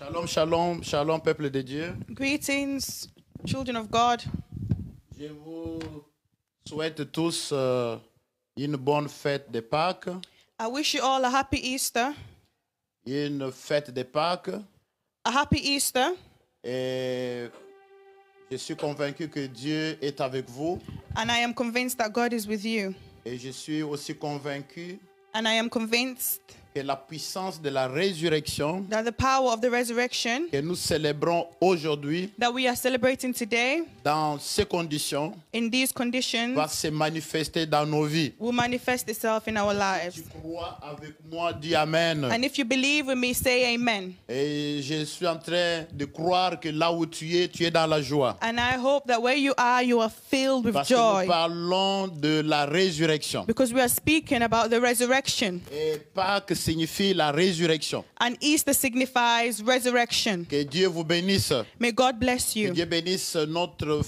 Shalom, shalom, shalom, peuple de Dieu. Greetings, children of God. Je vous souhaite tous une bonne fête de Pâques, I wish you all a happy Easter. une fête de Pâques. A happy Easter. Et je suis convaincu que Dieu est avec vous. And I am convinced that God is with you. Et je suis aussi convaincu And I am convinced que la puissance de la résurrection that the power of the resurrection que nous célébrons aujourd'hui that we are celebrating today dans ces conditions in these conditions va se manifester dans nos vies. will manifest itself in our Tu lives. crois avec moi, dis Amen. And if you believe with me, say amen. Et je suis en train de croire que là où tu es dans la joie. And I hope that where you are filled with Parce que nous joy. parlons de la résurrection. Because we are speaking about the resurrection. Et Pâques signifie la résurrection. And Easter signifies resurrection. Que Dieu vous bénisse. May God bless Que you. Dieu bénisse notre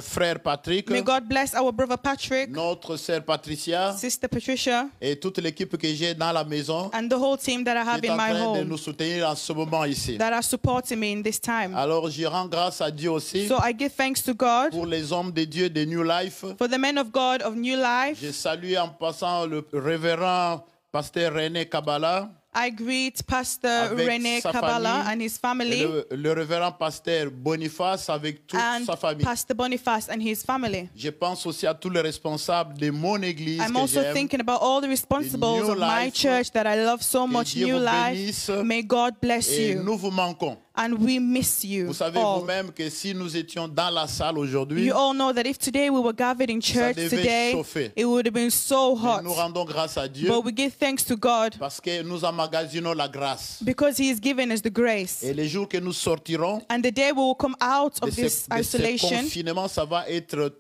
frère Patrick, May God bless our brother Patrick, notre sœur Patricia Sister Patricia, et toute l'équipe que j'ai dans la maison and the whole team that I qui have est in en my train de home nous soutenir en ce moment ici. that are supporting me in this time. Alors je rends grâce à Dieu aussi So I give thanks to God pour les hommes de Dieu de New Life. for the men of God of New Life. Je salue en passant le révérend pasteur René Kabbalah. I greet Pastor Avec René sa Kabbalah famille, and his family, Le révérend pasteur Boniface avec toute and sa famille. Pastor Boniface and his family. Je pense aussi à tous les responsables de mon église I'm que also j'aime. thinking about all the responsibles New of my Life. church that I love so much, Dieu New vous Life. bénisse. May God bless Et you. nous vous manquons. And we miss you Vous savez all. vous-même que si nous étions dans la salle aujourd'hui, You all know that if today we were gathered in church devait today, chauffer. it would have been so hot. nous rendons grâce à Dieu But we give thanks to God parce que nous emmagasinons la grâce. because He has given us the grace. Et les jours que nous sortirons And the day we will come out de of ce, this de ce isolation, confinement, ça va être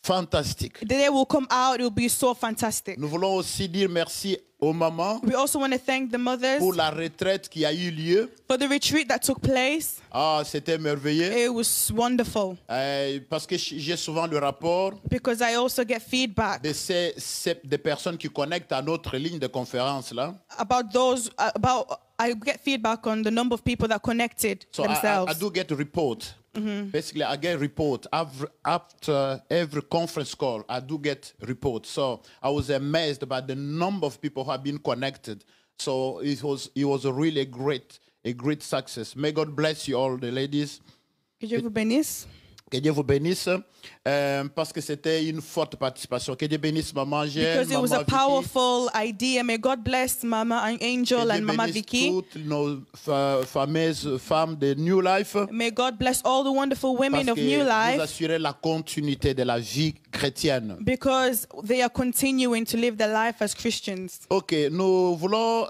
fantastique. the day we'll come out, it will be so fantastic. Nous voulons aussi dire merci aux mamans We also want to thank the mothers pour la retraite qui a eu lieu. for the retreat that took place. Ah, c'était merveilleux. It was wonderful Parce que j'ai souvent le rapport because I also get feedback des personnes qui connectent à notre ligne de conférence là. I get feedback on the number of people that connected So themselves. I do get a report. Basically, I get report after every conference call. I do get report. So I was amazed by the number of people who have been connected. So it was a really a great success. May God bless you all, the ladies. Que Dieu vous bénisse. Que Dieu vous bénisse parce que c'était une forte participation. Que Dieu bénisse Maman Jeanne, Because it was Maman a Vicky. powerful idea. May God bless Mama Angel Que Dieu and Mama bénisse Vicky. toutes nos fameuses femmes de New Life. May God bless all the wonderful women Parce of que New vous Life assurez la continuité de la vie chrétienne. because they are continuing to live their life as Christians. Ok, nous voulons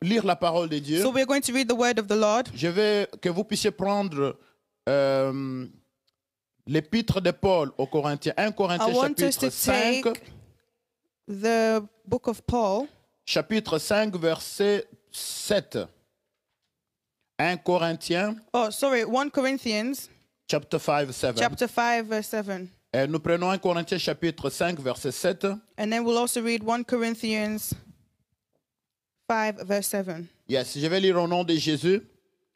lire la parole de Dieu. So we're going to read the word of the Lord. Je veux que vous puissiez prendre l'épître de Paul aux Corinthiens. 1 I Corinthiens want us chapitre to 5, take the book of Paul, chapitre 5, verset 7. 1 Corinthiens, 1 Corinthians, chapter 5, 7. chapter 5, verse 7. Et nous prenons 1 Corinthiens chapitre 5, verset 7. And then we'll also read 1 Corinthians 5, verse 7. Yes, je vais lire au nom de Jésus.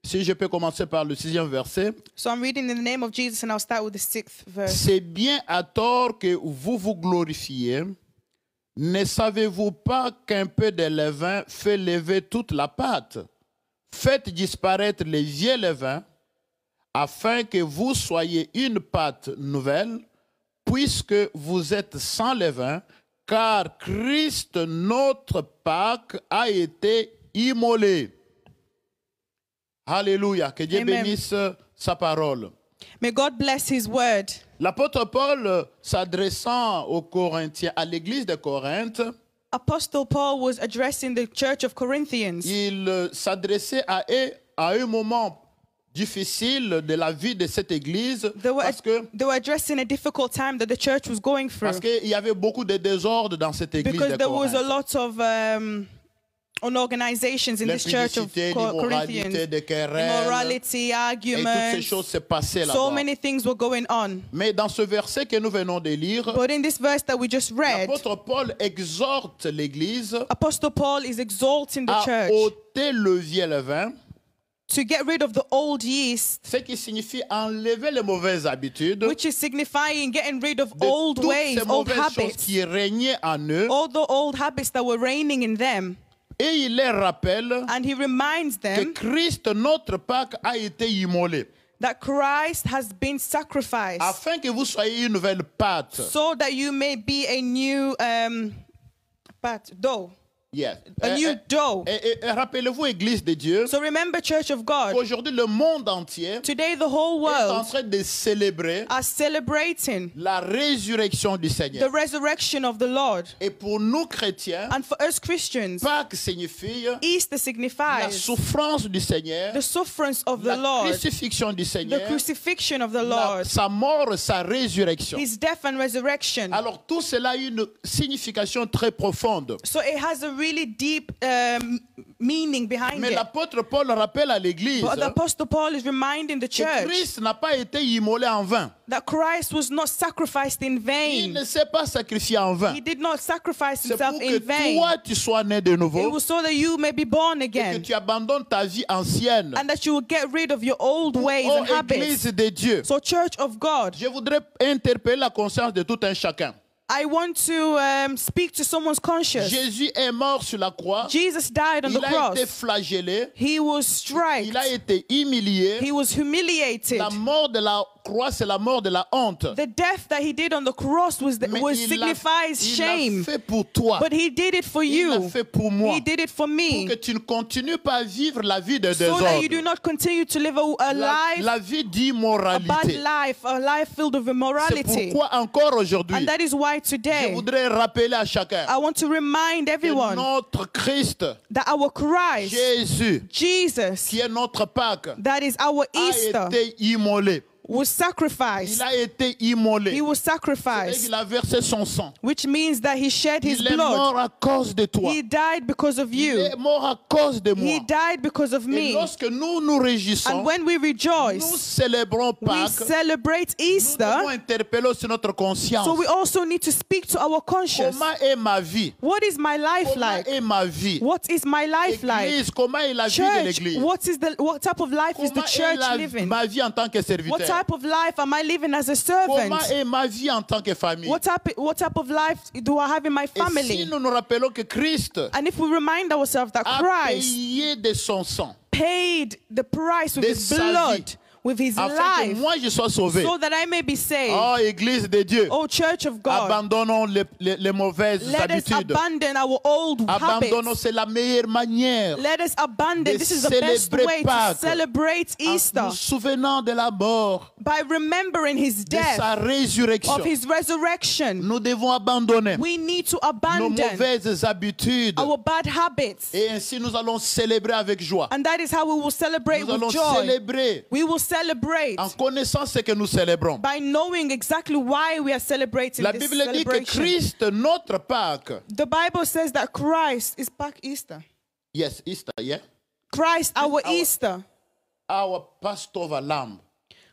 Si je peux commencer par le 6e verset. So I'm reading in the name of Jesus and I'll start with the 6th verse. C'est bien à tort que vous vous glorifiez. Ne savez-vous pas qu'un peu de levain fait lever toute la pâte? Faites disparaître les vieux levains, afin que vous soyez une pâte nouvelle, puisque vous êtes sans levain, car Christ, notre Pâque, a été immolé. Alléluia, que Dieu Amen. bénisse sa parole. May God bless his word. L'apôtre Paul, s'adressant aux Corinthiens, à l'église de Corinthe, Apostle Paul was addressing the church of Corinthians. il s'adressait à eux à un moment difficile de la vie de cette église They were parce addressing a difficult time that the church was going through qu'il y avait beaucoup de désordre dans cette église because de there was a Corinthe. lot of unorganizations in this church of L'impudicité, Corinthians. l'immoralité, des querelles, Immorality, et toutes ces arguments. choses se passaient So là-bas. many things were going on. Mais dans ce verset que nous venons de lire, But in this verse that we just read, l'apôtre Paul exhorte l'église Apostle Paul is exalting the à church ôter le vieux levain to get rid of the old yeast, ce qui signifie enlever les mauvaises habitudes, which is signifying getting rid of de old toutes ways, ces old mauvaises choses habits, qui régnaient en eux, all the old habits that were reigning in them. et il les rappelle And he reminds que them Christ, notre Pâque, a été immolé, that Christ has been sacrificed afin que vous soyez une nouvelle pâte. so that you may be a new dough. Yes. A new dough. Et rappelez-vous, Église de Dieu, So remember, Church of God, aujourd'hui le monde entier today the whole est en world train de célébrer are celebrating la résurrection du the Seigneur. resurrection of the Lord. Et pour nous chrétiens, And for us Christians, Pâques signifie Easter la signifies souffrance du Seigneur, the sufferance of the la Lord, crucifixion du the Seigneur, crucifixion of the la- Lord, sa mort, sa résurrection. his death and resurrection. Alors tout cela a une signification très profonde. So it has a really deep meaning behind Mais it. l'apôtre Paul rappelle à l'Église But the Apostle Paul is reminding the que church Christ n'a pas été immolé en vain. that Christ was not sacrificed in Il vain. ne s'est pas sacrifié en vain. He did not sacrifice C'est himself pour in que vain. toi, tu sois né de It nouveau was so that you may be born et que again tu abandonnes ta vie ancienne. and that you will get rid of your old ways Oh, and habits. Église de Dieu, So, Church of God, je voudrais interpeller la conscience de tout un chacun. I want to speak to someone's conscience. Jésus est mort sur la croix. Jesus died on the Il a été cross. flagellé. He was Il a striped. été humilié. He was humiliated. La mort de la croix, c'est la mort de la honte. The death that he did on the cross was Mais signifies il l'a shame. fait pour toi. But he did it for Il l'a you. fait pour moi. He did it for Pour me. que tu ne continues pas à vivre la vie de So that you do désordre. not continue to live a life, La vie a bad d'immoralité. life, a life filled with C'est immorality. pourquoi encore aujourd'hui, And that is why je today voudrais rappeler à chacun I want to remind que everyone notre Christ, that our Christ, Jésus, Jesus, qui est notre Pâque, that is our a Easter, été immolé. was Il sacrificed. a été immolé. He was Et sacrificed, il a versé son sang. which means that he shed his Il est blood. mort à cause de toi. He died because of Il you. est mort à cause de moi. He died because of Et me. lorsque nous nous réjouissons, And when we nous rejoice, célébrons we Pâques, celebrate nous devons Easter. interpeller aussi notre conscience. So we also need to speak to our conscience. Comment est ma vie? What is my life Comment like? est ma vie? What is my life like? Église, comment est la vie de Church, l'église? what type of life is the Comment est church living? ma vie en tant que What serviteur? type of life am I living as a servant? Comment est ma vie en tant que famille? What type of life do I have in my Et si family? nous nous rappelons que Christ And if we remind ourselves that a Christ payé de son sang, paid the price with de his sa blood, vie, with his afin que life, moi je sois sauvé. so that I may be saved. Oh, Église de Dieu, Oh, Church of God, abandonnons les mauvaises let us habitudes. abandon our old Abandonnons, habits. c'est la meilleure manière. Let us abandon. de This is the best célébrer way to Pâques. celebrate En Easter, nous souvenant de la mort, by remembering his de sa death, résurrection. of his resurrection. Nous devons abandonner We need to nos abandon mauvaises habitudes. our bad habits. Et ainsi nous allons célébrer avec joie. And that is how we will celebrate Nous allons with joy. célébrer We will celebrate en connaissant ce que nous célébrons. by knowing exactly why we are celebrating La this Bible dit que celebration. Christ, notre Pâques, The Bible says that Christ is back Easter. yes, Easter, yeah, Christ, our Easter. our Passover lamb,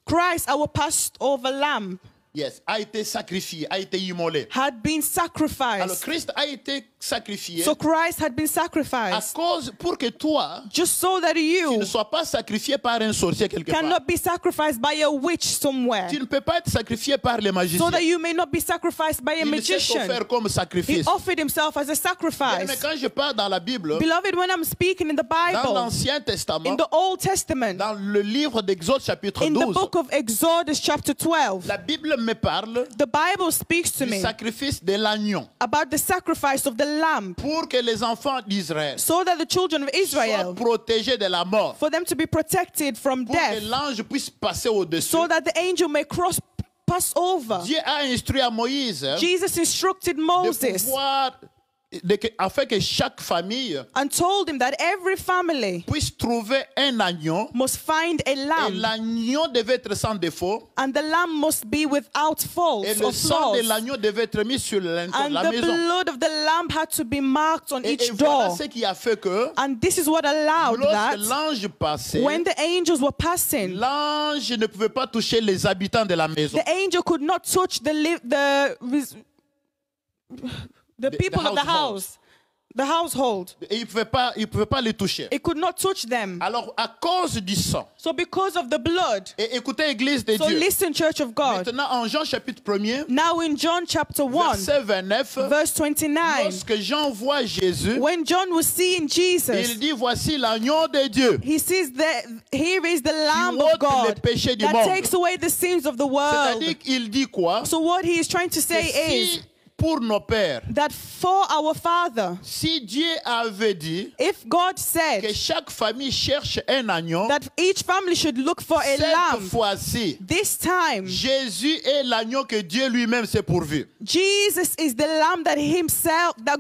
Christ, our Passover lamb, yes, a été sacrifié, a été immolé. had been Alors sacrificed. Christ a été sacrifié So Christ had been à sacrificed cause pour que toi, just so that tu you ne sois pas sacrifié par un sorcier quelque part. cannot be sacrificed by a witch somewhere. Tu ne peux pas être sacrifié par les So magiciens. that you may not be sacrificed by a Il s'est magician. offert comme He sacrifice. offered himself as a Mais sacrifice. quand je parle dans la Bible, Beloved, when I'm speaking in the dans Bible, l'Ancien in Testament, the Old Testament, dans le livre d'Exode chapitre in the 12, book of Exodus chapter 12, la Bible me parle the Bible speaks to du me sacrifice de l'agneau about the sacrifice of the lamb, pour que les enfants d'Israël so that the children of soient Israel, protégés de la mort, for them to be protected from pour que death, l'ange puisse passer au-dessus. so that the angel may pass over. Dieu a instruit à Moïse Jesus instructed de Moses pouvoir, afin que chaque famille and told him that every family puisse trouver un agneau, must find a et lamb, l'agneau devait être sans défaut, and the lamb must be without fault et le or sang de flaws. l'agneau devait être mis sur l'entrée And de la the maison. blood of the lamb had to be marked on Et each voilà door. ce qui a fait que And this is what allowed lorsque that l'ange passait, when the angels were passing, l'ange ne pouvait pas toucher les habitants de la maison. the angel could not touch the people of the household. house. the household. Et il pouvait pas les toucher. It could not touch them. Alors, à cause du sang, So because of the blood. et écoutez, Église de So Dieu, listen, Church of God. maintenant en Jean chapitre 1er, Now in John chapter 1, verset 29, verse 29, lorsque Jean voit Jésus, when John was seeing Jesus, il dit, voici l'agneau de Dieu he sees that here is the Lamb ôte of God les péchés du that monde. takes away the sins of the world. C'est-à-dire qu'il dit quoi? So what he is trying to Que say is si pour nos pères, that for our Father, si Dieu avait dit if God que said chaque famille cherche un agneau, that each family should look for a cette lamb, fois-ci, this time Jésus est l'agneau que Dieu lui-même s'est pourvu. Jesus is the lamb that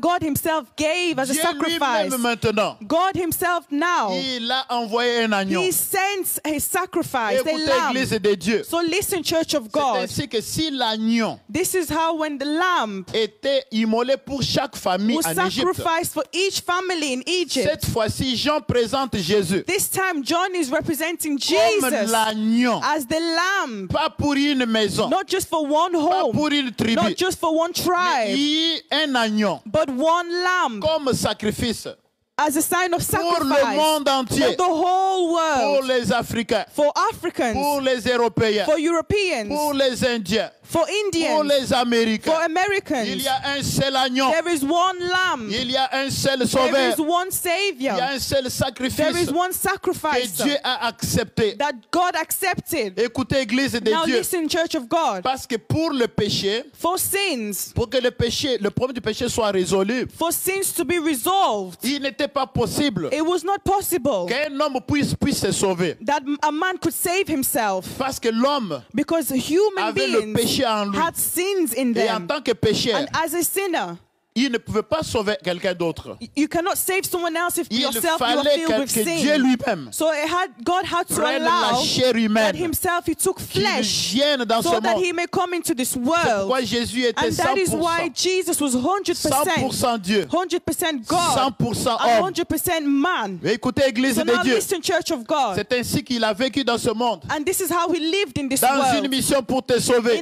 God himself gave as a Dieu sacrifice. lui-même maintenant, God himself now, il a envoyé un agneau. he sends his sacrifice, a Écoutez, lamb. Église de Dieu. So listen, Church of C'est God. ainsi que si l'agneau This is how when the lamb était immolé pour chaque famille was en Égypte, sacrificed for each family in Egypt. cette fois-ci, Jean présente Jésus This time John is representing comme Jesus l'agneau, as the lamb, pas pour une maison, not just for one pas home, pour une tribu, not just for one tribe, mais un agneau but one lamb comme sacrifice as a sign of pour le sacrifice monde for entier, the whole pour world, les Africains, for pour Africans, les Européens, for Europeans, pour les Indiens, for pour Indians, les for Américains. Il Americans. y a un seul agneau, There is one lamb. il y a un seul There sauveur, is one il y a savior. un seul There sacrifice is one que sacrifice Dieu a accepté. that God accepted. Écoutez, Église de Now Dieu, listen, Church of God. parce que pour le péché, For sins, pour que le problème du péché soit résolu, for sins to be resolved, il n'était pas possible it was not possible qu'un homme puisse se sauver. that a man could save himself Parce que l'homme, because human avait le beings péché en lui. had sins in et en them. tant que pécheur, And as a sinner, il ne pouvait pas sauver quelqu'un d'autre. you cannot save someone else if Il yourself you are fallait filled with que Dieu sin. lui-même So God had to prenne la allow chair that humaine, himself he took qu'il flesh vienne dans ce so that monde. he may come into this C'est world. pourquoi Jésus était And that is why 100%, Jesus was 100%, 100% Dieu, 100% God, 100% and homme. 100% man. Mais écoutez, Église So de now Dieu, listen, Church of God. c'est ainsi qu'il a vécu dans ce monde, And this is how he lived in this dans une world. mission pour te sauver.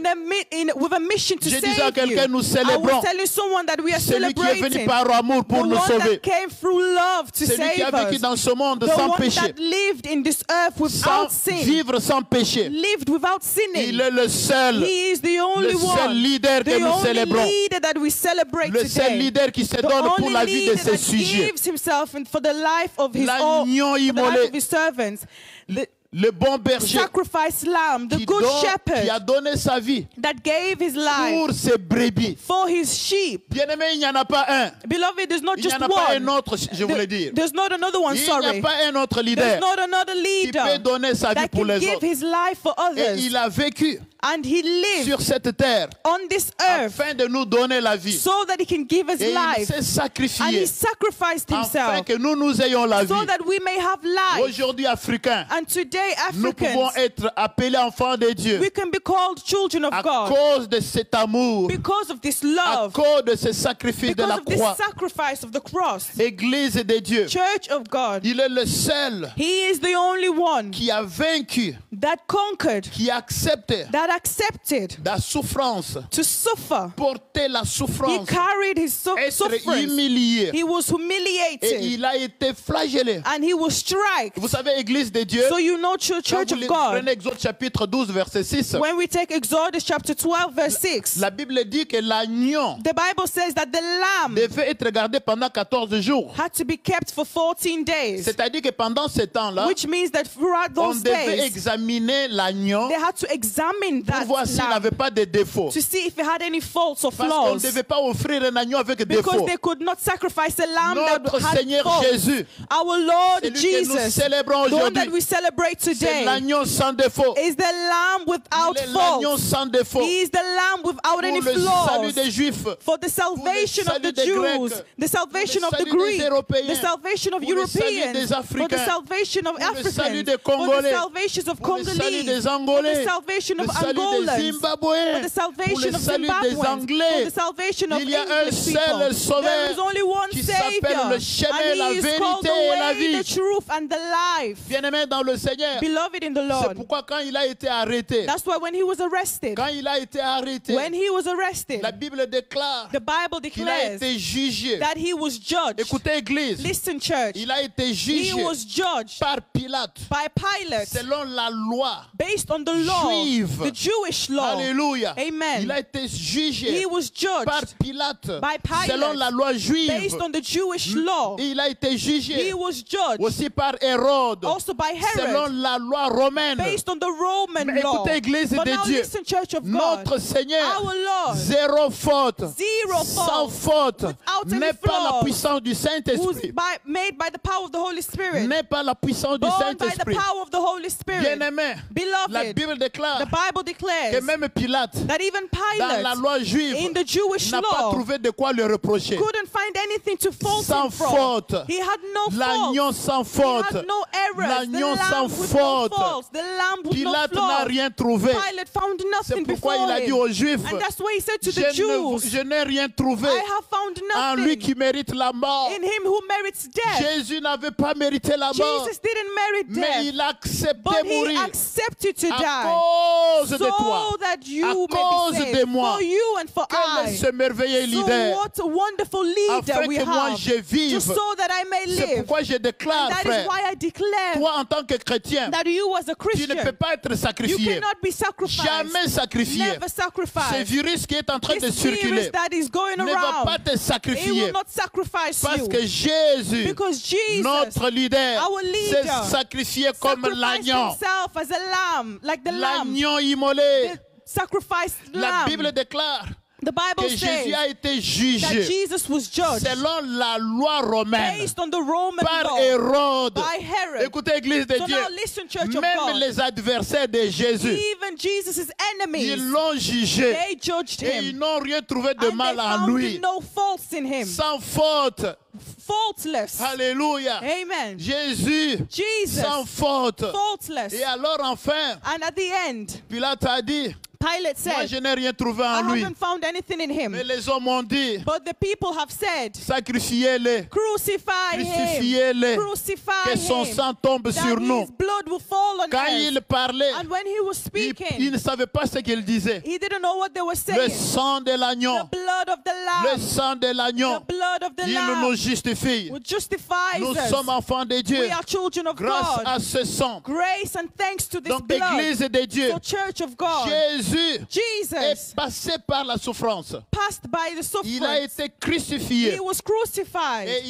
With a mission to Je save disais à you. quelqu'un, nous I célébrons was telling someone that we are celui qui est venu celebrating par amour pour the nous one sauver. that came through love to Celui qui a save vécu us. dans ce monde The sans one péché, that lived in this earth sans without sin. vivre sans péché. Lived without Il sinning. est le seul, He is the only le seul one. leader que The nous only célébrons. leader that we celebrate Le seul today. leader qui se The donne pour only la vie de leader ses that sujets. gives himself for the life of his L'agneau for the life immolé, of his servants. The le bon berger sacrifice lamb, the qui, good qui shepherd a donné sa vie that gave his life pour ses brebis. for his sheep. Bien-aimé, il n'y en a pas un. Beloved, there's not Il n'y just en a pas un one. autre, je voulais dire. There's not another one, Il n'y sorry. a pas un autre There's leader not another qui peut leader donner sa vie that pour can les give autres. his life for Et others. il a vécu And he lived sur cette terre on this earth afin de nous donner la vie. so that he can give us Et il life. s'est And sacrifié he sacrificed afin himself que nous ayons la so vie. that we may have life. Aujourd'hui, Africains, And today, nous pouvons Africans, être appelés enfants de Dieu we can be called children of à God cause de cet amour, because of this à love, cause de ce sacrifice de because la of this croix. sacrifice of the cross. Église de Dieu, Church of God, il est le seul he is the only one qui a vaincu, that conquered, qui accepte that accepted la souffrance, to suffer. porter la He souffrance, carried his être suffering. humilié He was et humiliated il a été flagellé. and he was struck. Vous savez, Église de Dieu, So you know, quand Church vous of God, prenez Exode chapitre 12, verset 6, when we take Exodus chapter 12, verse 6, la Bible dit que l'agneau the Bible says that the lamb devait être gardé pendant 14 jours. had to be kept for 14 days, C'est-à-dire que pendant ce temps-là, which means that throughout on those devait days, examiner l'agneau they had to examine pour that voir s'il lamb n'avait pas de défauts. to see if it had any faults or Parce qu'on ne flaws, devait pas offrir un agneau avec because défauts. they could not sacrifice a lamb Notre that had Seigneur faults. Jésus, Our Lord celui que nous Jesus, célébrons the one that aujourd'hui, we celebrate c'est today, l'agneau sans défaut. is the lamb without Il est l'agneau fault. sans défaut He is the lamb without pour any le flaws. salut des Juifs, For the salvation of salut the des Jews, Grecs, the salvation pour of le the salut des Greeks, Européens, the salvation of pour le salut Europeans, des for the Africains, salvation of pour le salut Africans, des for the Congolais, salvation of pour le salut Congolese, des for Angolais, the salvation le of salut salut des Angolans, Zimbabwéens, for the pour salvation le of salut des Zimbabweans, for Anglais. the salvation of Il y a un English seul people. There sauveur is only one qui s'appelle Savior, le chemin, la and He is called vérité the et la way, vie. the truth, and the life. Bien-aimé dans le Seigneur, Beloved in the c'est Lord. pourquoi quand il a été arrêté, That's why when he was arrested, quand il a été arrêté, when he was arrested, la Bible déclare the Bible qu'il a declares été jugé. that he was judged. Écoutez, Église, Listen, church. il a été He jugé was judged par Pilate by Pilate selon la loi based on the law, juive. the Jewish law. Alléluia. Amen. Il a été jugé He was par judged Pilate by Pilate selon la loi juive. based on the Jewish law. Et il a été jugé He was judged aussi par Hérode also by selon Herod la loi romaine. based on the Roman Mais law. écoutez, Église But de now Dieu, listen, Church of God, notre Seigneur, our Lord, zéro faute, zero sans fault, faute, without any n'est pas la flaws, puissance du who's Saint-Esprit. made by the power of the Holy Spirit, N'est pas la puissance du born by the Saint-Esprit. power of the Holy Spirit. Bien-aimé, la Beloved, Bible déclare the Bible que declares même Pilate, that even dans la Pilate, loi juive, in the Jewish n'a pas law, trouvé de quoi le reprocher. couldn't find anything to fault Sans him from. faute. He had no fault. L'agneau sans He faute. had no errors. L'agneau The sans lamb with faute. no faults. The lamb with Pilate no n'a flaws. rien trouvé. Pilate found C'est nothing pourquoi before il a dit him. aux Juifs, And that's why he said to the Jews, je n'ai rien trouvé I have found en lui nothing qui mérite la mort. in him who merits death. Jésus n'avait pas mérité la mort, Jesus didn't merit mais death, il a accepté but he mourir accepted to à die cause de toi. so that you À may cause be de saved, moi. for you and for Quel est I. ce merveilleux So leader? what a wonderful leader Afin we que moi have, je vive. just so that I may C'est live. pourquoi je déclare, That is frère, why I declare toi en tant que chrétien, that you as a tu ne Christian, peux pas être you sacrifié. cannot be sacrificed. Jamais sacrifié. Never Ce sacrificed. virus qui est en train de This virus circuler that is going ne va around, pas te it sacrifier. will not sacrifice Parce you. que Jésus, Because Jesus notre leader, our s'est leader, sacrifié comme sacrificed l'agneau. himself as a lamb, like the lamb, L'agneau immolé. the sacrificed La lamb. Bible déclare The Bible que Jésus says a été that jugé Jesus was judged selon la loi romaine based on the Roman par law Hérode. by Herod. Écoutez, Église de So Dieu, now listen, Church of même God. les adversaires de Jésus, Even Jesus' enemies, ils l'ont jugé they judged et ils him. n'ont rien trouvé de And mal they en found lui. no faults in him. Sans faute. Faultless. Alléluia. Amen. Jésus, sans Jesus, faute. faultless. Et alors enfin, And at the end, Pilate a dit, Pilate moi said, je n'ai rien trouvé I en lui. haven't found anything in him. Mais les hommes ont dit, But the people have said, sacrifiez-le, crucify him. crucifiez-le, Crucify que son him. sang tombe That sur nous. his blood will fall on Quand us. il parlait, And when he was il speaking, ne savait pas ce qu'il disait. he didn't know what they were Le saying. sang de l'agneau, The blood of the le lamb. sang de l'agneau, The blood of the il nous lamb justifie. will justify Nous us. sommes enfants de Dieu We are children of grâce God. à ce sang. Grace and thanks to this Donc, blood. Église de Dieu, So Church of God, Jésus Jesus est passé par la souffrance. passed by the Il a suffering. été crucifié He was crucified. et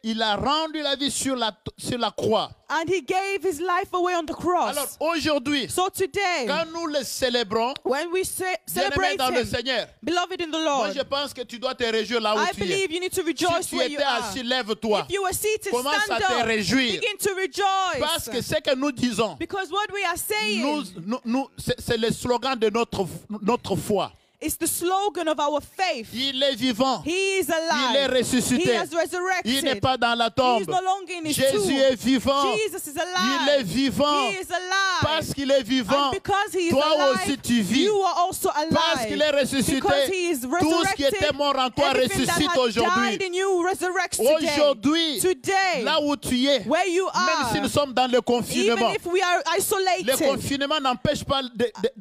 il a rendu la vie sur la croix. And he gave his life away on the cross. Alors aujourd'hui, So today, quand nous le célébrons, when we bien-aimé celebrate dans le him, Seigneur, beloved in the moi Lord, je pense que tu dois te réjouir là où I tu es. believe you need to rejoice Si tu where you étais are. assis, lève-toi. If you were seated, Commence stand à te up. réjouir. Begin to Parce rejoice. que ce que nous disons, Because what we are saying c'est le slogan de notre foi. is the slogan of our faith. Il est vivant. He is Il est alive. He ressuscité. has resurrected. Il n'est pas dans la He tombe. is no longer in his Jésus tomb. est vivant. Jesus is Il alive. est vivant. He is alive. Parce qu'il est vivant. And because he is Toi alive, aussi tu vis. you are also alive. Parce qu'il est ressuscité. Because he is Tout resurrected. ce qui était mort en toi Everything that ressuscite had aujourd'hui. died in you resurrects today. Aujourd'hui, Today, là où tu es, where you même si are, nous sommes dans le confinement, even if we are le isolated, confinement n'empêche pas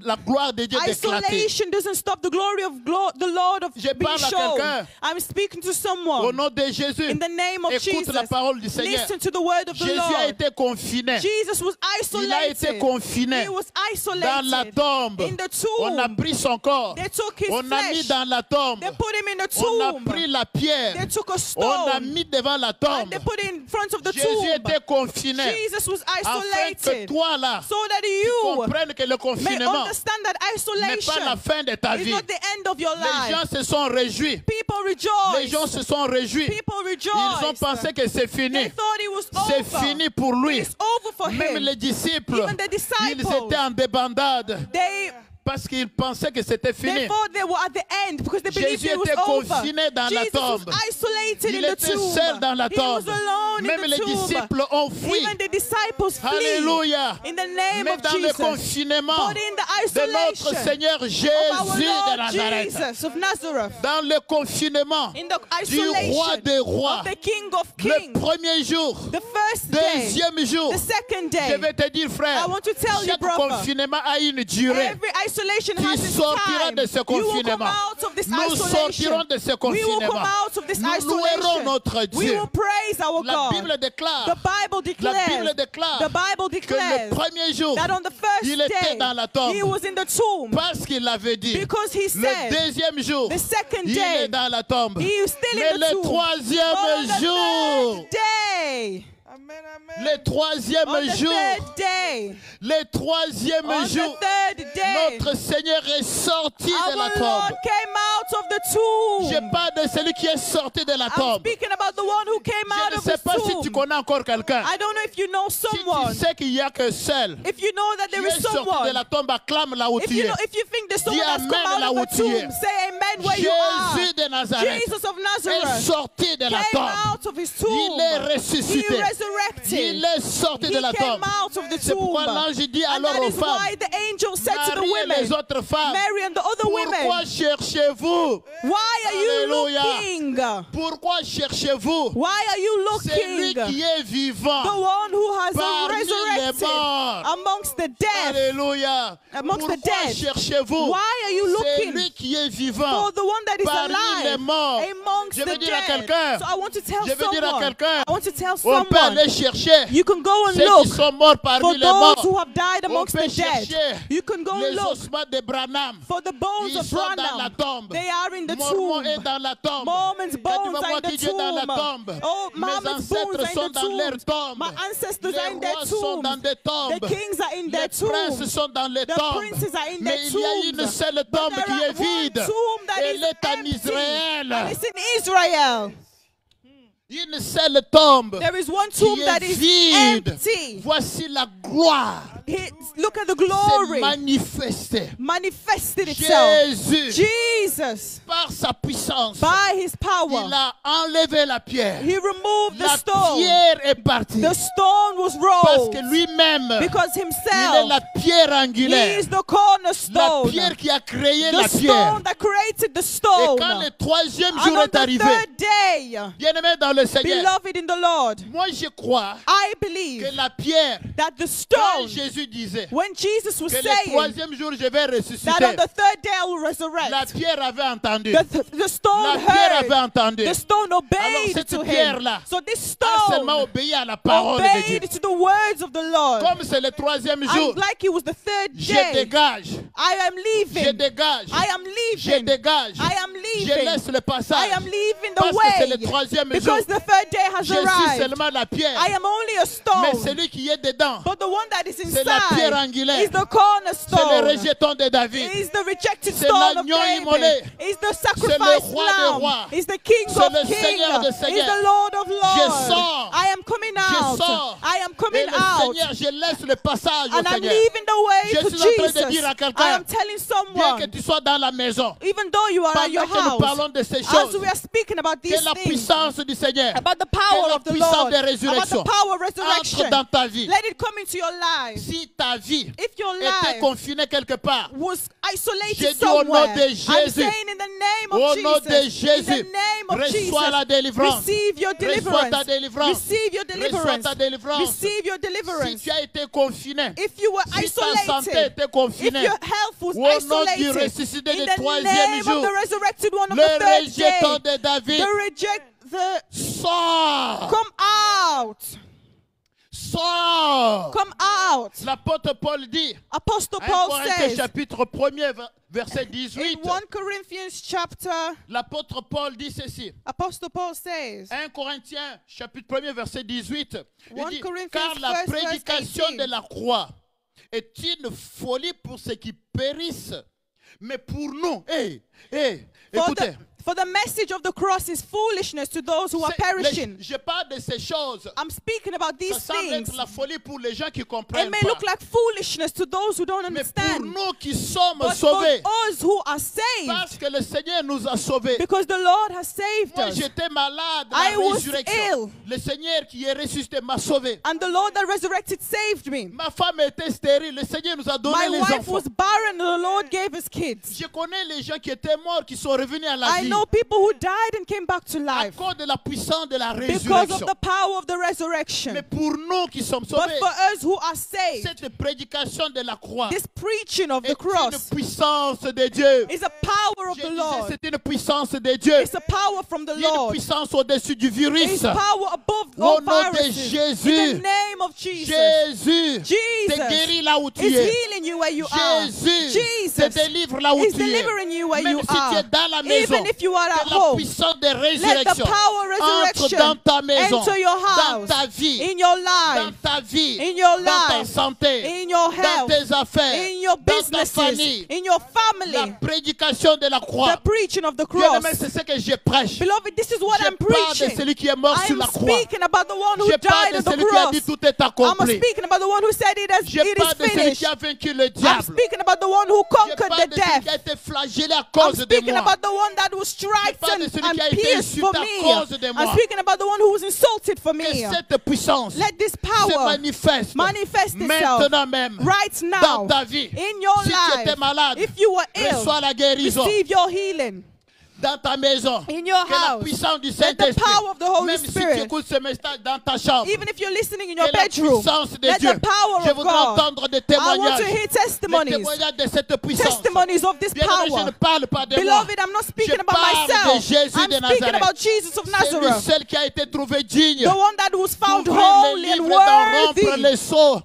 la gloire de Dieu d'éclater. isolation doesn't stop the glory of the Lord of Je being parle à shown. quelqu'un. I'm speaking to Au someone. nom de Jésus, In the name of écoute Jesus, la parole du Seigneur. listen to the word of the Jésus a Lord. été confiné. Jesus was Il a été isolated. confiné He was dans la isolated tombe. in the On a tomb. pris son corps. They took his On a mis flesh. dans la tombe. They put him in the On a tomb. pris la pierre. They took a On a stone mis devant la and tombe. they put it in front of the Jésus tomb. était confiné. Jesus was Afin que isolated toi là, so that you comprennes que le may confinement understand that n'est pas la isolation fin de ta is vie. not the end of your Les gens life. se sont réjouis. People Les gens rejoice. se sont réjouis. People Ils ont rejoice. pensé que c'est They fini. thought it was C'est over. fini pour lui. It's over for Même him. les disciples, Even the disciples. ils étaient en débandade. They Parce qu'ils pensaient que c'était fini. They thought they were at the end because they believed Jésus it was était over. confiné dans la Jesus was tombe. isolated Il in the était tomb. seul dans la He was tombe. alone Même in les the tomb. disciples ont fui. Even the disciples flee Alléluia. in the name Mais of dans le Jesus. confinement But in the de notre isolation Seigneur of our Jésus de Lord Nazareth. Jesus of Nazareth, Dans le confinement in the du roi isolation des rois. of the King of Le Kings, premier jour, the first day, deuxième jour, the second je day, vais te dire, frère, I want to tell you, chaque brother, confinement a une durée. every isolation Tu has its sortiras time. de ce You will come confinement. out of this Nous isolation. sortirons de ce We will come confinement. out of this Nous louerons isolation. notre We Dieu. will praise our La Bible God. déclare, The Bible la Bible declares, déclare the Bible que le declares premier jour, that on the first il était day, dans la tombe. he was in the tomb Parce qu'il avait dit, because he le said, deuxième jour, the second il day, est dans la tombe. he is still Mais in the le tomb. troisième But on the jour, third day, le troisième on the jour, third day, le troisième on jour, the third day, notre Seigneur est sorti de our la Lord tombe. came out of the tomb. Je parle de celui qui est sorti de la I'm tombe. speaking about the one who came out Je ne of sais the pas si tomb. tu connais encore quelqu'un. I don't know if you know Si someone. tu sais qu'il n'y a que seul If you know that qui there est is sorti de someone. la tombe, acclame là où If tu you es. know, if you think there's someone that's come Amen là out où of the tu es. tomb, say amen where you are. Jésus de Nazareth Jesus of est Nazareth sorti de la came tombe. out of his tomb. Il est He ressuscité. resurrected. Il est sorti de He la came tombe. out of the C'est pourquoi tomb. l'ange dit And alors that aux is femmes, why the angel said to the Marie et les women, autres femmes, Mary and the other pourquoi women, cherchez-vous? why are you Alléluia. looking? Pourquoi cherchez-vous Why are you celui looking? qui est The vivant one who has parmi les resurrected morts? amongst the dead. Alléluia. Amongst the Pourquoi dead. cherchez-vous Why are you looking celui qui est vivant for the one that is parmi les alive morts? amongst Je veux the dire à dead? quelqu'un, So I want to tell je veux dire à someone. quelqu'un, I want to tell on peut someone. aller chercher You can go and ceux qui look sont morts parmi for les those morts. who have died On amongst peut the dead. chercher You can go and les look ossements de Branham. for the bones Ils of sont dans la Branham. tombe. They are in the Mormon tomb. est dans la tombe. Mormon's Quand tu bones vas are voir in the qui Dieu est dans la tomb. tombe. Oh, Mes Muhammad's bones ancêtres are sont in the dans leur tomb. tombe. My ancestors are in Les their rois sont dans tombs. des tombes. The kings are in their Les princes tombs. sont dans les The tombes. princes are in Mais their il y a tombs. une seule But tombe there qui are est vide. one tomb that Elle is est en empty. Israël. And it's in Israel. Une seule tombe There is one qui tomb est that is vide. empty. Voici la gloire Look at the s'est glory manifestée. manifested itself. Jésus, Jesus, par sa puissance, by his power, il a enlevé la pierre. he removed the La stone. pierre est partie. The stone was Parce rolled que lui-même, because il est himself, la pierre he angulaire. is the La cornerstone. pierre qui a créé The la pierre. stone that created the Et stone. quand le troisième And jour on est the arrivé, third day, bien-aimé dans le Seigneur, beloved in the Lord, moi je crois I que believe la pierre, that the quand stone, Jésus disait when Jesus was que le saying troisième jour je vais that on ressusciter, the third day I will la resurrect, pierre avait entendu. the stone La pierre avait heard, entendu. the stone Alors obeyed cette to him. pierre-là So this a seulement stone obéi à la parole de Dieu. obeyed to the words of the Lord. Comme c'est le troisième jour, And like it was the third je day, dégage, I am je leaving. dégage, I am je leaving. dégage, I am je leaving. laisse le I passage. am leaving the Parce que c'est le way troisième jour. because the third day has Je suis arrived. seulement la pierre. I am only a Mais stone, celui qui est dedans, but the one that is c'est la pierre inside angulaire. is the C'est le cornerstone. rejeton de David. Is the rejected C'est stone of l'agneau David. immolé. Is the C'est le sacrifice roi des lamb. rois. Is the King C'est of le Seigneur des kings. Is seigneurs. the Lord of lords. sors. I am coming Je out. sors. I am Et coming le out. Seigneur, je laisse le passage au And I'm Seigneur. leaving the way Je to suis en train de Jesus. dire à I quelqu'un, am telling bien someone, que tu sois dans la maison, even though you are at your pendant que nous house, parlons de ces as choses, we are speaking about que these la things, puissance du Seigneur about the que power la of the puissance Lord, de about résurrection the power of entre resurrection, dans ta vie. let it come into your life. Si ta vie If your était life confinée quelque part, was J'ai isolated dit au nom somewhere, de I'm Jésus, saying in the name au of nom de Jesus, in the Jésus, name of reçois la Jesus, délivrance. receive your Reçois ta deliverance. délivrance. Receive your Reçois deliverance. ta délivrance. Receive your Si deliverance. tu as été confiné, If you were si ta santé isolated, était if confinée, your health was au nom du isolated, ressuscité in du the troisième name of jour, the resurrected one of le the third rejeton day, de David, sort, come out, sort. come out. L'apôtre Paul dit, Apostle 1 Paul Corinthiens says chapitre 1er, verset in 18, 1 Corinthians chapter, l'apôtre Paul dit ceci. Apostle Paul says, 1 Corinthiens chapitre 1er verset 18. Il 1 dit, Corinthians car la 1 verse prédication 18. de la croix est une folie pour ceux qui périssent. Mais pour nous, for écoutez, For the message of the cross is foolishness to those who are perishing. Je parle de ces choses. I'm speaking about Ça these semble things. être la folie pour les gens qui It comprennent may pas. look like foolishness to those who don't Mais pour understand. nous qui sommes But for sauvés, us who are saved, parce que le Seigneur nous a sauvés. because the Lord has saved Moi, us, j'étais malade à I la was résurrection. ill. Le Seigneur qui est ressuscité m'a sauvé. and the Lord that resurrected saved me. Ma femme était stérile. Le Seigneur nous a donné My les wife enfants. was barren and the Lord gave us kids. Je connais les gens qui étaient morts, qui sont revenus à la I vie know people who died and came back to à life cause de la puissance de la because résurrection. of the power of the resurrection. Mais pour nous qui sommes But sauvés, for us who are saved, cette prédication de la croix this preaching of the est une cross puissance de Dieu. is a power of Je the disais, Lord. c'est une puissance de Dieu. It's a power from the Il y a une Lord. puissance au-dessus du It's virus. power above Au all nom de viruses. Jésus. In the name of Jesus. Jésus te Jesus guérit là où tu is es. healing you where you are. Jésus te Jesus délivre là où is tu es. delivering you where Même you si tu es are. dans la maison, Even if you are at que la home, puissance de let the résurrection power of entre resurrection dans ta maison, enter your dans house, ta vie, in your dans life, ta vie, in your dans ta life, santé, in your dans health, tes affaires, in your dans ta businesses, famille. in your La family. prédication de la croix. The preaching of the Bien-aimé, cross. c'est ce que je prêche. Beloved, this is what Je I'm parle de preaching. celui qui est mort I sur am la croix. speaking about the one who Je parle died de on the celui qui a cross. dit tout est I'm accompli. speaking about the one who said it Je is parle de celui finished. qui a vaincu le I'm diable. speaking about the one who Je conquered parle the de celui qui a death. été flagellé à I'm cause de speaking moi. about the one that was striped parle de celui and qui a été pierced for insulté à me. cause de moi. I'm speaking about the one who was insulted for Que me. cette puissance Let this se power manifeste manifest itself maintenant même right now dans ta vie. in your Si tu étais life. malade, If you were ill, reçois la guérison receive your healing. dans ta maison. In your Que la house. puissance du Let the Saint-Esprit, power of the Holy même si tu Spirit, écoutes ce message dans ta chambre, even if you're listening in que your la bedroom, puissance de let Dieu. the power Je of voudrais God. entendre des I want témoignages. to hear Les testimonies. témoignages de cette puissance. Testimonies of this Bien-aimé, je ne power. parle pas de moi. Beloved, I'm not speaking Je about parle de myself. Jésus I'm de speaking Nazareth. about Jesus of C'est lui Nazareth, seul qui a été trouvé digne the one that was found d'ouvrir les holy and livres, d'en rompre worthy, les sceaux.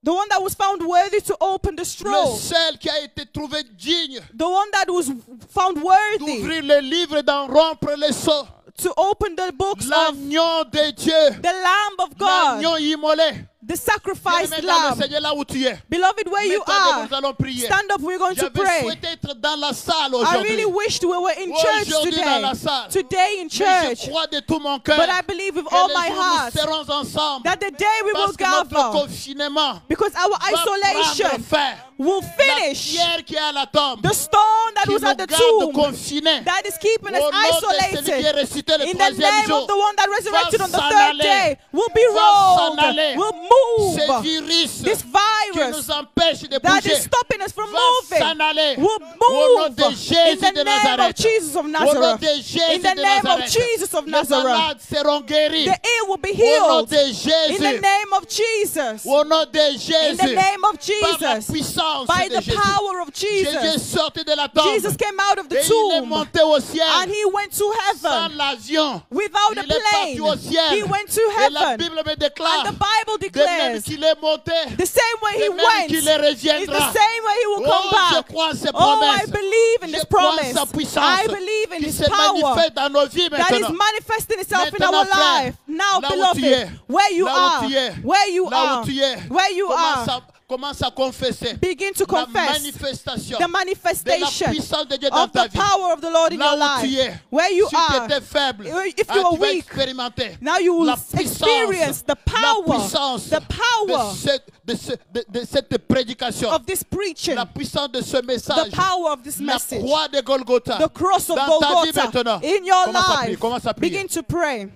the one that was found worthy to open the Le scroll, seul qui a été trouvé digne the one that was found worthy d'ouvrir les livres, d'en rompre les sceaux. to open the books of L'agneau de Dieu. the Lamb of God, L'agneau immolé. the Bien-aimé sacrificed dans le Lamb. Seigneur, là où tu es. Beloved, where you Mets-toi debout, are, nous allons prier. stand up, we're going to J'avais pray. souhaité être dans la salle I aujourd'hui. really wished we were in church Aujourd'hui dans la today. salle. Today in Mais je church. crois de tout mon cœur But I believe with que all les my jours heart nous serons ensemble. that the day we will Parce que notre gather, confinement because our va prendre isolation fin. will La finish. pierre qui est à la tombe, The stone that qui was nous at the garde tomb confinés, that is keeping us au nom de celui qui est isolated, ressuscité le in the troisième name jour, of the one that resurrected on the s'en third aller. day, will be Va s'en rolled, aller. will ce move. virus This qui virus nous empêche de that bouger, is stopping us from va s'en moving aller. will Au nom move de Jésus in the de name of Nazareth. Jesus of Au nom Nazareth. de Jésus In the de name of Nazareth. Jesus of Les Nazareth. malades seront guéris. The ill will be Au nom healed de in the Jésus. name of Jesus. Au nom de In the Jésus. name of Par la Jesus. puissance By de the Jésus. power of Jésus est Jesus. sorti de la tombe. Jesus came out of the Et il est tomb monté au ciel. and he went to Sans heaven l'avion. without a Il est parti au plane. ciel. He went to Et la heaven. Bible me And déclare the Bible de même declares qu'il est monté, the same way he de même went qu'il is the reviendra. same way he will come Oh, je back. crois en ses Oh, I promesses. believe in Je this crois en promise. sa puissance I believe in qui his se power manifeste dans nos vies that is maintenant. manifesting itself in Maintenant, our frère, life. Now, là où tu es, beloved, where you là où are, tu es, where you là où are, tu es, where you are, commence à confesser begin to la confess manifestation the de la manifestation puissance de Dieu dans of ta the vie. power of the Lord in Là your où tu life. es, Where you si tu are, étais faible, if you tu are vas weak, expérimenter now you will la puissance, experience the la power, puissance the power de cette prédication, of this preaching, la puissance de ce the message, power of this la message, croix de Golgotha, the cross of dans ta vie Golgotha maintenant. in your Commence à prier, life. commence à prier. Begin to pray.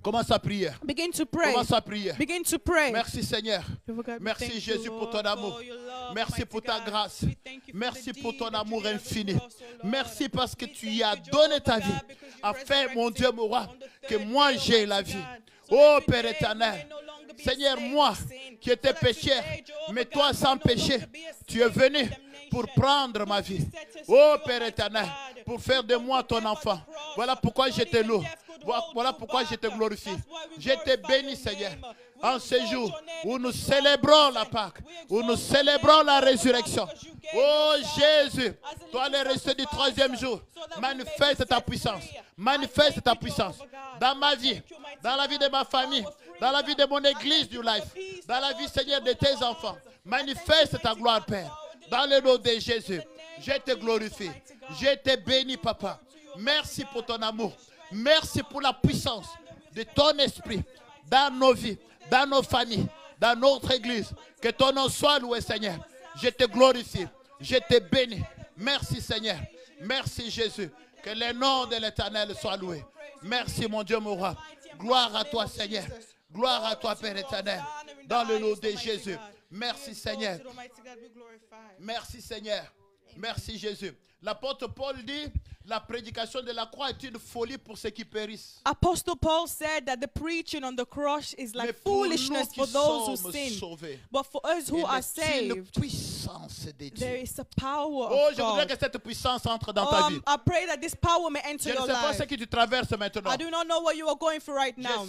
Commence à prier. Begin to pray. Commence à prier. Begin to pray. Merci Seigneur. God, Merci thank Jésus you, pour Lord, ton amour. for your love, Merci mighty pour ta God. grâce. We thank you for Merci the pour deed ton that amour you did infini. for us, oh Lord. Merci parce que We tu thank as you, donné ta Jehovah vie God, because you afin, mon resurrected Dieu, mon roi, on the que third moi day, j'ai la Almighty vie. God. Oh So that Père today we éternel, may no longer be a Seigneur, slave moi to sin. qui étais So that pécheur, today, Jehovah mais God, toi we sans no péché, longer be a tu es slave venu to pour damnation. prendre ma vie. Set us Oh free, Père Almighty éternel, God. pour faire de moi ton enfant. Voilà pourquoi je te loue. Voilà pourquoi je te glorifie. Je te bénis, Seigneur, en ce jour où nous célébrons la Pâque, où nous célébrons la résurrection. Oh Jésus, toi le resté du troisième jour, manifeste ta puissance. Manifeste ta puissance dans ma vie, dans la vie de ma famille, dans la vie de mon église du life, dans la vie, Seigneur, de tes enfants. Manifeste ta gloire, Père, dans le nom de Jésus. Je te glorifie. Je te bénis, Papa. Merci pour ton amour. Merci pour la puissance de ton esprit dans nos vies, dans nos familles, dans notre église. Que ton nom soit loué, Seigneur. Je te glorifie. Je te bénis. Merci, Seigneur. Merci, Jésus. Que le nom de l'Éternel soit loué. Merci, mon Dieu, mon roi. Gloire à toi, Seigneur. Gloire à toi, Père éternel. Dans le nom de Jésus. Merci, Seigneur. Merci, Seigneur. Merci, Jésus. L'apôtre Paul dit, la prédication de la croix est une folie pour ceux qui périssent. Apostle Paul said that the preaching on the cross is like foolishness for those who sin. But for us who are saved, there is a power Oh, of je voudrais God. que cette puissance entre dans ta vie. I pray that this power may enter Je ne your sais pas life. ce que tu traverses maintenant. I do not know what you are going through right now.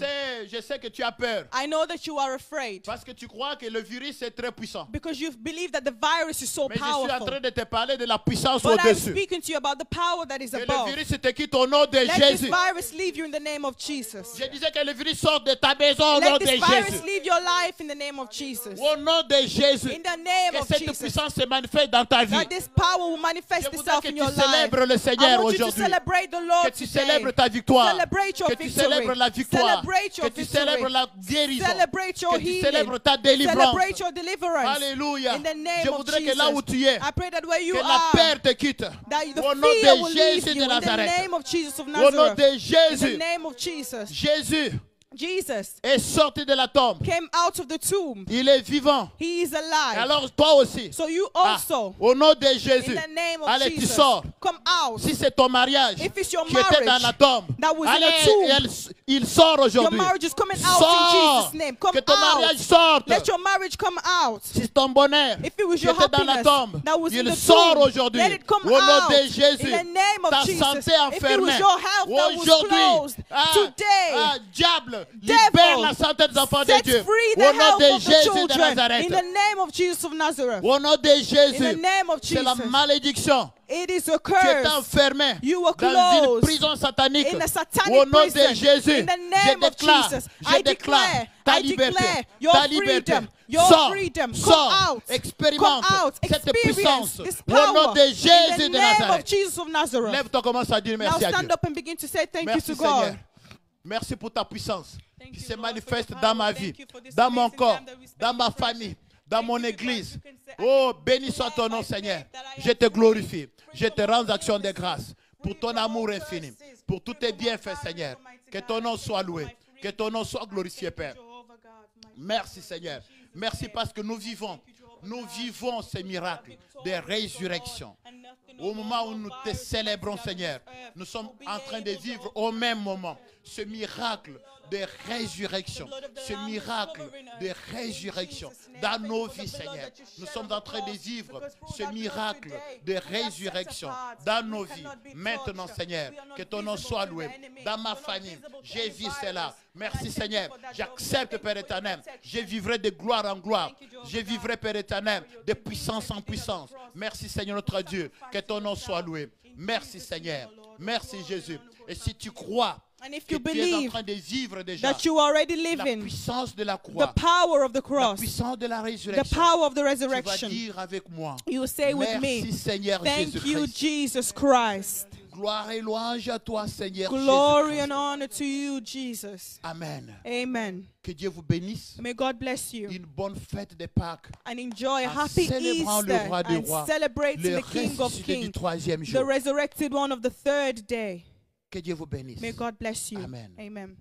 Je sais que tu as peur. I know that you are afraid Parce que tu crois que le virus est très puissant. because you believe that the virus is so Mais je suis en powerful. train de te parler de la puissance But I'm au-dessus. speaking to you about the power that is Que le above. virus te quitte au nom de Let this Jésus. virus leave you in the name of Jesus. Je disais que le virus sort de ta maison au nom Let de this virus Jésus. leave your life in the name of Jesus. Au nom de Jésus. In the name Que of cette Jesus. puissance se manifeste dans ta vie. That this power will manifest Je voudrais itself que in tu your life. célèbres le I Seigneur want you to aujourd'hui. celebrate the Lord Que tu today. célèbres ta victoire. Celebrate your Que tu victory. célèbres la victoire. Celebrate your Que tu victory. célèbres la guérison. Celebrate your Que tu healing. célèbres ta délivrance. Celebrate your deliverance. Alléluia. In the name Je of voudrais que Jesus. là où tu es, I pray that where you que la are, peur te quitte. that the Au nom fear will de leave Jésus you de in the Nazareth. name of Jesus of Au nom Nazareth. de In the Jésus. name of Jesus. Jésus Jesus est sorti de la tombe. came out of the tomb. Il est vivant. He is alive. Alors toi aussi. So you Ah, also, au nom de in Jésus. the name of Allez, tu Jesus, sors. come out. Si c'est ton mariage If it's your qui était dans marriage la tombe, that was in allez, a tomb, il sort Your aujourd'hui. marriage is coming out Sors. in Jesus' name. Come Que ton out. mariage sorte. Let your marriage come out. Si ton bonheur If it was qui your était dans la happiness tombe, that was in il the sort tomb, aujourd'hui. let it come Au nom out. de Jésus. In the name of Ta Jesus. santé If it enfermée. was your health that was closed, today, Diable, devil, libère la santé des enfants de set Dieu. free the Au nom health de of the Jésus de children. Nazareth. In the name of Jesus of Nazareth. Au nom de In the Jésus. name of C'est la Jesus. malédiction. It is a Tu es curse. enfermé You were dans une closed prison satanique. in a satanic Au nom de prison. Jésus, In the je name of déclare, Jesus, je I déclare declare, ta I liberté, declare your ta liberté. freedom, your Sors, freedom. Come sors, out. expérimente Come out. cette Experience puissance. this Au nom power. de Jésus In the de name of Nazareth. Jesus of Nazareth. Lève-toi, commence à dire Now merci à stand Dieu. up and begin to say thank Merci you to Seigneur. God. Merci pour ta puissance Thank qui you, se Lord, for manifeste your dans power. ma Thank vie, you for this dans mon amazing corps, time that we spent dans ma in prayer. famille, dans Thank mon you because église. you can say, Oh, béni soit ton nom, Seigneur. Je te glorifie. Je te rends action de grâce pour ton amour infini, pour tous tes bienfaits, Seigneur. Que ton nom soit loué. Que ton nom soit glorifié, Père. Merci, Seigneur. Merci parce que nous vivons ces miracles de résurrection. Au moment où nous te célébrons, Seigneur, nous sommes en train de vivre au même moment ce miracle de résurrection, ce miracle de résurrection dans nos vies, Seigneur. Nous sommes en train de vivre ce miracle de résurrection dans nos vies. Maintenant, Seigneur, que ton nom soit loué. Dans ma famille, j'ai vu cela. Merci, Seigneur. J'accepte, Père éternel. Je vivrai de gloire en gloire. Je vivrai, Père éternel, de puissance en puissance. Merci, Seigneur notre Dieu. Que ton nom soit loué. Merci, Seigneur. Merci, Jésus. Et si tu crois And if que you tu es en believe train de vivre déjà that you are already la living puissance de la the croix, power of the la cross, puissance de la the résurrection, power of the tu vas resurrection, dire avec moi, you say with merci me, Seigneur thank you, Jésus-Christ. Jesus Christ. Gloire et louange à toi, Seigneur Glory Jésus-Christ. and honor to you, Jesus. Amen. Amen. Que Dieu vous bénisse. May God bless you Une bonne fête de Pâques. and enjoy a En happy célébrant le Easter roi des and rois, celebrating le the King of ressuscité du Kings, troisième the jour. resurrected one of the third day. Que Dieu vous bénisse. May God bless you. Amen. Amen.